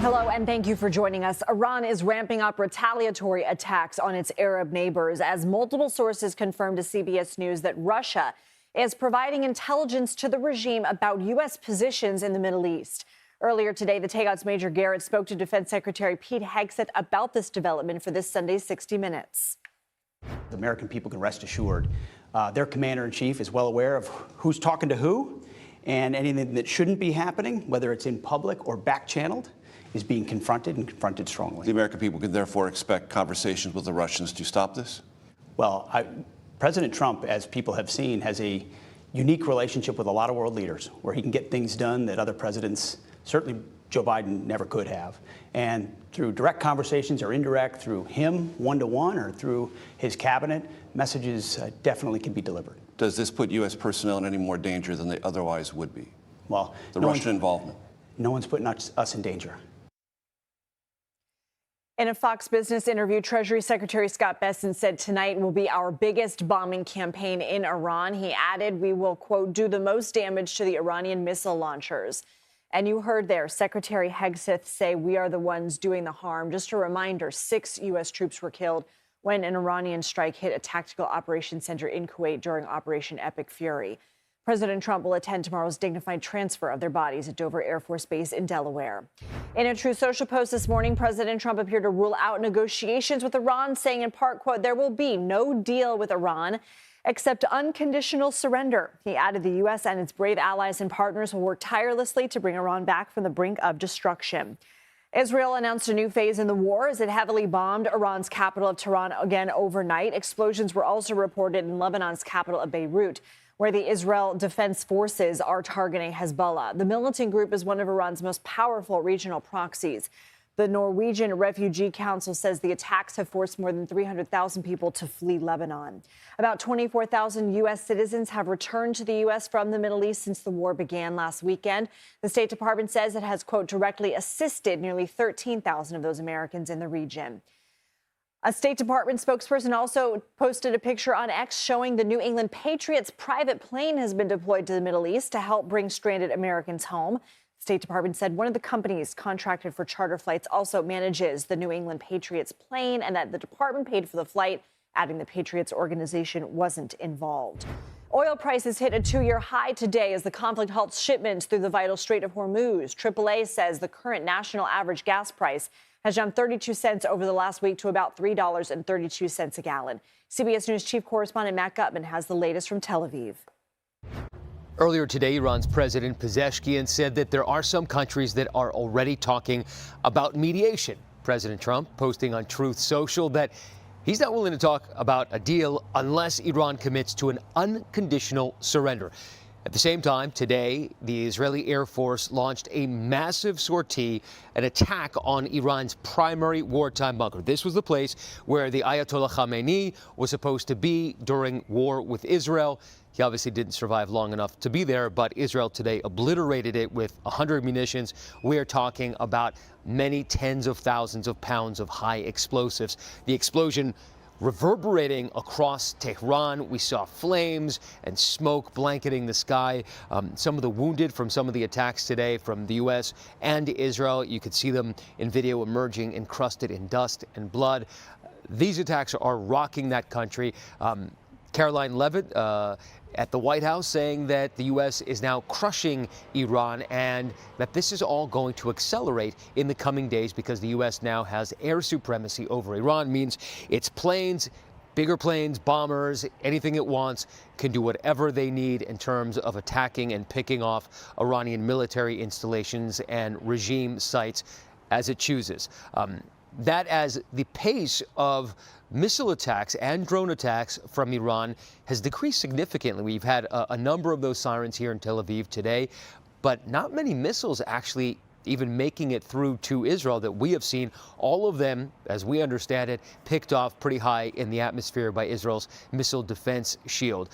Hello, and thank you for joining us. Iran is ramping up retaliatory attacks on its Arab neighbors as multiple sources confirmed to CBS News that Russia is providing intelligence to the regime about U.S. positions in the Middle East. Earlier today, the Takeout's Major Garrett spoke to Defense Secretary Pete Hegseth about this development for this Sunday's 60 Minutes. The American people can rest assured their commander-in-chief is well aware of who's talking to who, and anything that shouldn't be happening, whether it's in public or back-channeled, is being confronted and confronted strongly. The American people can therefore expect conversations with the Russians to stop this? Well, President Trump, as people have seen, has a unique relationship with a lot of world leaders where he can get things done that other presidents, certainly Joe Biden, never could have. And through direct conversations or indirect, through him one-to-one or through his cabinet, messages definitely can be delivered. Does this put U.S. personnel in any more danger than they otherwise would be? Well, the Russian involvement? No one's putting us in danger. In a Fox Business interview, Treasury Secretary Scott Bessent said tonight will be our biggest bombing campaign in Iran. He added, we will, quote, do the most damage to the Iranian missile launchers. And you heard there Secretary Hegseth say we are the ones doing the harm. Just a reminder, 6 U.S. troops were killed when an Iranian strike hit a tactical operations center in Kuwait during Operation Epic Fury. President Trump will attend tomorrow's dignified transfer of their bodies at Dover Air Force Base in Delaware. In a Truth Social post this morning, President Trump appeared to rule out negotiations with Iran, saying in part, quote, there will be no deal with Iran except unconditional surrender. He added the U.S. and its brave allies and partners will work tirelessly to bring Iran back from the brink of destruction. Israel announced a new phase in the war as it heavily bombed Iran's capital of Tehran again overnight. Explosions were also reported in Lebanon's capital of Beirut, where the Israel Defense Forces are targeting Hezbollah. The militant group is one of Iran's most powerful regional proxies. The Norwegian Refugee Council says the attacks have forced more than 300,000 people to flee Lebanon. About 24,000 U.S. citizens have returned to the U.S. from the Middle East since the war began last weekend. The State Department says it has, quote, directly assisted nearly 13,000 of those Americans in the region. A State Department spokesperson also posted a picture on X showing the New England Patriots private plane has been deployed to the Middle East to help bring stranded Americans home. The State Department said one of the companies contracted for charter flights also manages the New England Patriots plane and that the department paid for the flight, adding the Patriots organization wasn't involved. Oil prices hit a 2-year high today as the conflict halts shipments through the vital Strait of Hormuz. AAA says the current national average gas price has jumped 32 cents over the last week to about $3.32 a gallon. CBS News chief correspondent Matt Gutman has the latest from Tel Aviv. Earlier today, Iran's President Pezeshkian said that there are some countries that are already talking about mediation. President Trump posting on Truth Social that he's not willing to talk about a deal unless Iran commits to an unconditional surrender. At the same time, today, the Israeli Air Force launched a massive sortie, an attack on Iran's primary wartime bunker. This was the place where the Ayatollah Khamenei was supposed to be during war with Israel. He obviously didn't survive long enough to be there, but Israel today obliterated it with 100 munitions. We are talking about many tens of thousands of pounds of high explosives. The explosion reverberating across Tehran. We saw flames and smoke blanketing the sky. Some of the wounded from some of the attacks today from the U.S. and Israel, you could see them in video emerging encrusted in dust and blood. These attacks are rocking that country. Caroline Leavitt at the White House saying that the U.S. is now crushing Iran and that this is all going to accelerate in the coming days because the U.S. now has air supremacy over Iran, means its planes, bigger planes, bombers, anything it wants, can do whatever they need in terms of attacking and picking off Iranian military installations and regime sites as it chooses. That as the pace of missile attacks and drone attacks from Iran has decreased significantly. We've had a number of those sirens here in Tel Aviv today, but not many missiles actually even making it through to Israel that we have seen. All of them, as we understand it, picked off pretty high in the atmosphere by Israel's missile defense shield.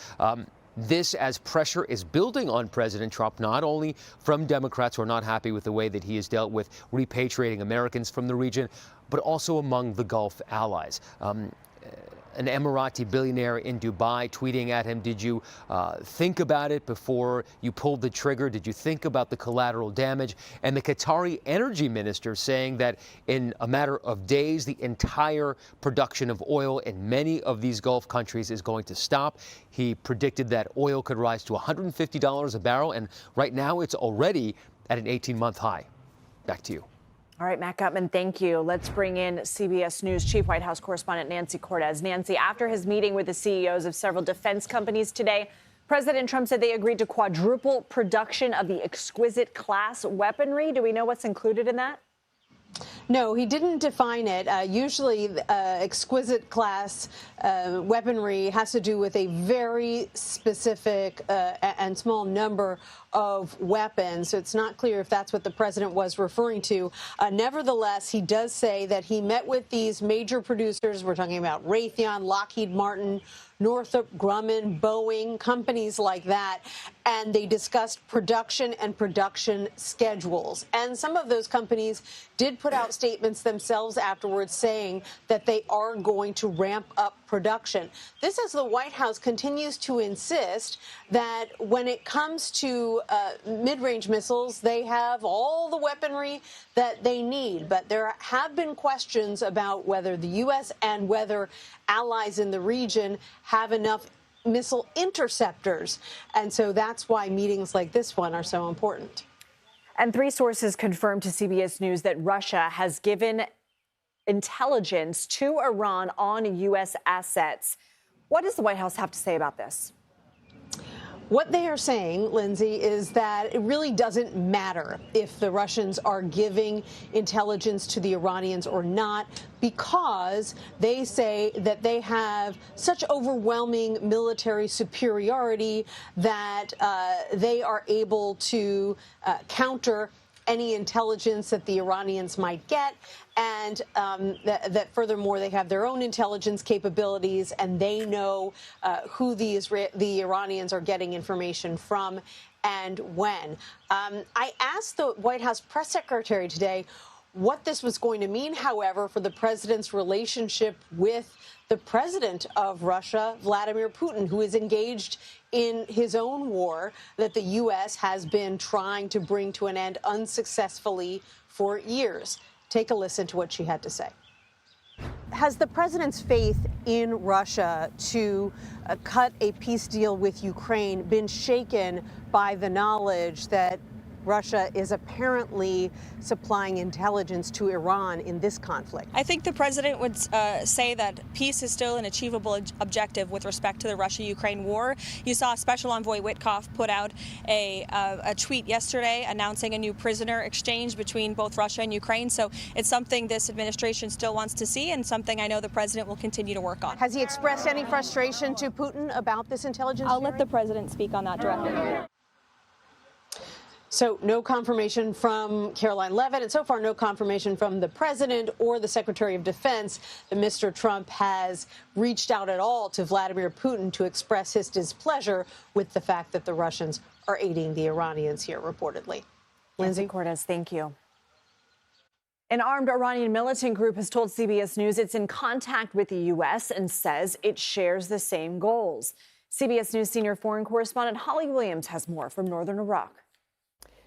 This as pressure is building on President Trump, not only from Democrats who are not happy with the way that he has dealt with repatriating Americans from the region, but also among the Gulf allies. an Emirati billionaire in Dubai tweeting at him, did you think about it before you pulled the trigger? Did you think about the collateral damage? And the Qatari energy minister saying that in a matter of days, the entire production of oil in many of these Gulf countries is going to stop. He predicted that oil could rise to $150 a barrel, and right now it's already at an 18-month high. Back to you. All right, Matt Gutman, thank you. Let's bring in CBS News Chief White House correspondent Nancy Cortez. Nancy, after his meeting with the CEOs of several defense companies today, President Trump said they agreed to quadruple production of the exquisite class weaponry. Do we know what's included in that? No, he didn't define it. Usually, exquisite class weaponry has to do with a very specific and small number of weapons. So it's not clear if that's what the president was referring to. Nevertheless, he does say that he met with these major producers. We're talking about Raytheon, Lockheed Martin, Northrop Grumman, Boeing, companies like that, and they discussed production and production schedules. And some of those companies did put out statements themselves afterwards saying that they are going to ramp up production. This as the White House continues to insist that when it comes to mid-range missiles, they have all the weaponry that they need. But there have been questions about whether the U.S. and whether allies in the region have enough missile interceptors. And so that's why meetings like this one are so important. And 3 sources confirmed to CBS News that Russia has given intelligence to Iran on U.S. assets. What does the White House have to say about this? What they are saying, Lindsay, is that it really doesn't matter if the Russians are giving intelligence to the Iranians or not, because they say that they have such overwhelming military superiority that they are able to counter any intelligence that the Iranians might get, and that furthermore, they have their own intelligence capabilities, and they know who the Iranians are getting information from and when. I asked the White House press secretary today what this was going to mean, however, for the president's relationship with the president of Russia, Vladimir Putin, who is engaged in his own war that the U.S. has been trying to bring to an end unsuccessfully for years. Take a listen to what she had to say. Has the president's faith in Russia to cut a peace deal with Ukraine been shaken by the knowledge that Russia is apparently supplying intelligence to Iran in this conflict? I think the president would say that peace is still an achievable objective with respect to the Russia-Ukraine war. You saw Special Envoy Witkoff put out a tweet yesterday announcing a new prisoner exchange between both Russia and Ukraine. So it's something this administration still wants to see, and something I know the president will continue to work on. Has he expressed any frustration to Putin about this intelligence? I'll let the president speak on that directly. So no confirmation from Caroline Leavitt, and so far no confirmation from the president or the Secretary of Defense that Mr. Trump has reached out at all to Vladimir Putin to express his displeasure with the fact that the Russians are aiding the Iranians here, reportedly. Lindsay Cortez, thank you. An armed Iranian militant group has told CBS News it's in contact with the U.S. and says it shares the same goals. CBS News senior foreign correspondent Holly Williams has more from northern Iraq.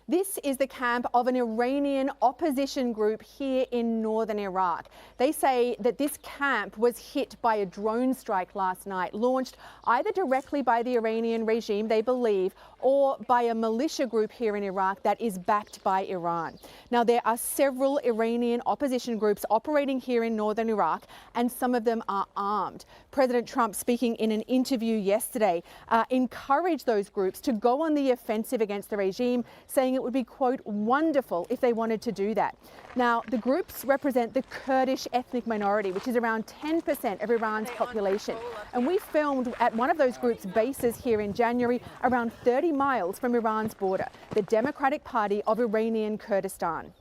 This is the camp of an Iranian opposition group here in northern Iraq. They say that this camp was hit by a drone strike last night, launched either directly by the Iranian regime, they believe, or by a militia group here in Iraq that is backed by Iran. Now, there are several Iranian opposition groups operating here in northern Iraq, and some of them are armed. President Trump, speaking in an interview yesterday, encouraged those groups to go on the offensive against the regime, saying it would be, quote, wonderful if they wanted to do that. Now, the groups represent the Kurdish ethnic minority, which is around 10% of Iran's population. And we filmed at one of those groups' bases here in January, around 30 miles from Iran's border, the Democratic Party of Iranian Kurdistan.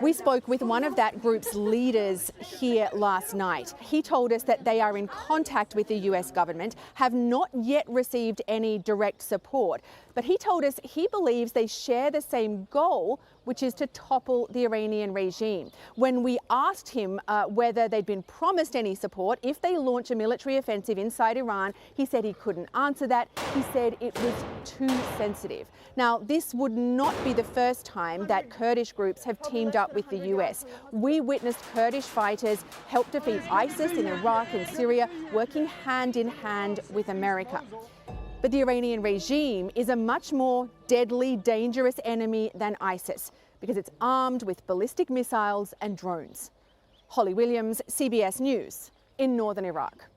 We spoke with one of that group's leaders here last night. He told us that they are in contact with the US government, have not yet received any direct support. But he told us he believes they share the same goal, which is to topple the Iranian regime. When we asked him whether they'd been promised any support if they launch a military offensive inside Iran, he said he couldn't answer that. He said it was too sensitive. Now, this would not be the first time that Kurdish groups have teamed up with the US. We witnessed Kurdish fighters help defeat ISIS in Iraq and Syria, working hand in hand with America. But the Iranian regime is a much more deadly, dangerous enemy than ISIS because it's armed with ballistic missiles and drones. Holly Williams, CBS News in northern Iraq.